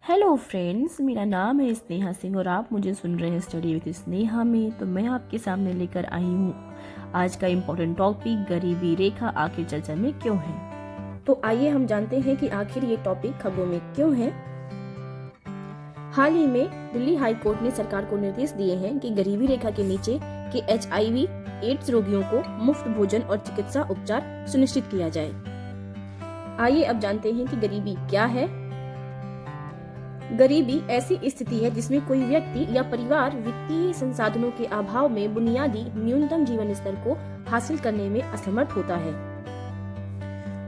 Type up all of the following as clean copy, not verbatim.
Hello friends, मेरा नाम है स्नेहा सिंह और आप मुझे सुन रहे हैं स्टडी विद स्नेहा में। तो मैं आपके सामने लेकर आई हूँ आज का इम्पोर्टेंट टॉपिक, गरीबी रेखा आखिर चर्चा में क्यों है। तो आइए हम जानते हैं कि आखिर ये टॉपिक खबरों में क्यों है। हाल ही में दिल्ली हाई कोर्ट ने सरकार को निर्देश दिए हैं कि गरीबी रेखा के नीचे के HIV एड्स रोगियों को मुफ्त भोजन और चिकित्सा उपचार सुनिश्चित किया जाए। आइए अब जानते हैं कि गरीबी क्या है। गरीबी ऐसी स्थिति है जिसमें कोई व्यक्ति या परिवार वित्तीय संसाधनों के अभाव में बुनियादी न्यूनतम जीवन स्तर को हासिल करने में असमर्थ होता है।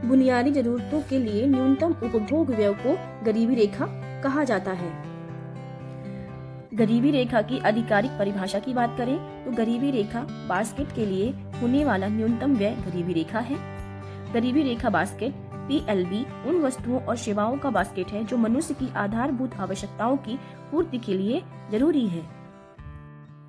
बुनियादी जरूरतों के लिए न्यूनतम उपभोग व्यय को गरीबी रेखा कहा जाता है। गरीबी रेखा की आधिकारिक परिभाषा की बात करें तो गरीबी रेखा बास्केट के लिए होने वाला न्यूनतम व्यय गरीबी रेखा है। गरीबी रेखा बास्केट PLB उन वस्तुओं और सेवाओं का बास्केट है जो मनुष्य की आधारभूत आवश्यकताओं की पूर्ति के लिए जरूरी है।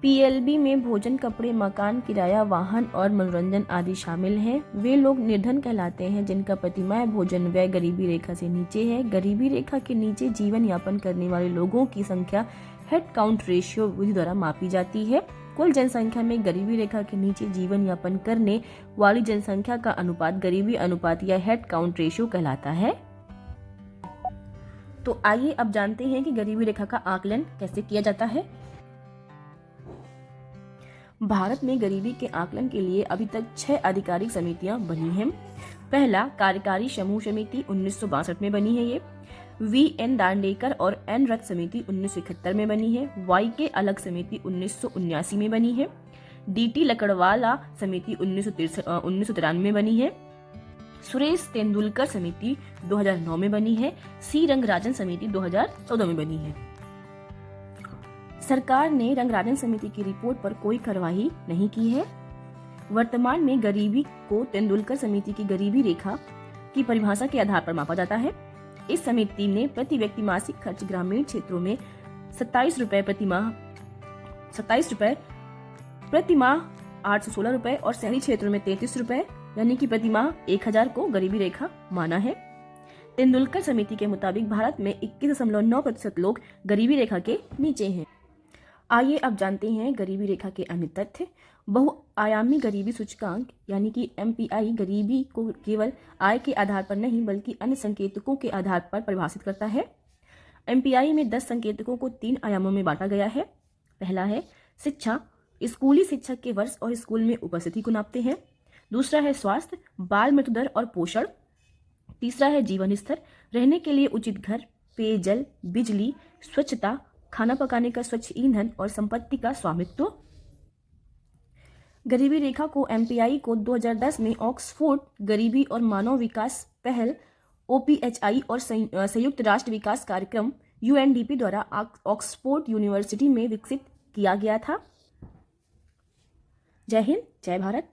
PLB में भोजन, कपड़े, मकान, किराया, वाहन और मनोरंजन आदि शामिल हैं। वे लोग निर्धन कहलाते हैं जिनका प्रतिमाह भोजन व्यय गरीबी रेखा से नीचे है। गरीबी रेखा के नीचे जीवन यापन करने वाले लोगों की संख्या हेड काउंट रेशियो विधि द्वारा मापी जाती है। कुल जनसंख्या में गरीबी रेखा के नीचे जीवन यापन करने वाली जनसंख्या का अनुपात गरीबी अनुपात या हेड काउंट रेशियो कहलाता है। तो आइए अब जानते हैं कि गरीबी रेखा का आकलन कैसे किया जाता है। भारत में गरीबी के आकलन के लिए अभी तक 6 आधिकारिक समितियां बनी हैं। पहला कार्यकारी समूह समिति 1962 में बनी है। ये VN दांडेकर और N रथ समिति 1971 में बनी है। YK अलग समिति 1979 में बनी है। DT लकड़वाला समिति 1993 में बनी है। सुरेश तेंदुलकर समिति 2009 में बनी है। C रंगराजन समिति 2014 में बनी है। सरकार ने रंगराजन समिति की रिपोर्ट पर कोई कार्रवाई नहीं की है। वर्तमान में गरीबी को तेंदुलकर समिति की गरीबी रेखा की परिभाषा के आधार पर मापा जाता है। इस समिति ने प्रति व्यक्ति मासिक खर्च ग्रामीण क्षेत्रों में 27 रुपए प्रति माह 816 रुपए और शहरी क्षेत्रों में 33 रुपए यानी कि प्रति माह 1000 को गरीबी रेखा माना है। तेंदुलकर समिति के मुताबिक भारत में 21.9% लोग गरीबी रेखा के नीचे हैं। आइए अब जानते हैं गरीबी रेखा के अन्य तथ्य। बहुआयामी गरीबी सूचकांक यानी कि MPI गरीबी को केवल आय के आधार पर नहीं बल्कि अन्य संकेतकों के आधार पर परिभाषित करता है। MPI में 10 संकेतकों को 3 आयामों में बांटा गया है। पहला है शिक्षा, स्कूली शिक्षक के वर्ष और स्कूल में उपस्थिति को नापते हैं। दूसरा है स्वास्थ्य, बाल मृत्यु दर और पोषण। तीसरा है जीवन स्तर, रहने के लिए उचित घर, पेयजल, बिजली, स्वच्छता, खाना पकाने का स्वच्छ ईंधन और संपत्ति का स्वामित्व। गरीबी रेखा को MPI को 2010 में ऑक्सफोर्ड गरीबी और मानव विकास पहल OPHI और संयुक्त राष्ट्र विकास कार्यक्रम UNDP द्वारा ऑक्सफोर्ड यूनिवर्सिटी में विकसित किया गया था। जय हिंद, जय भारत।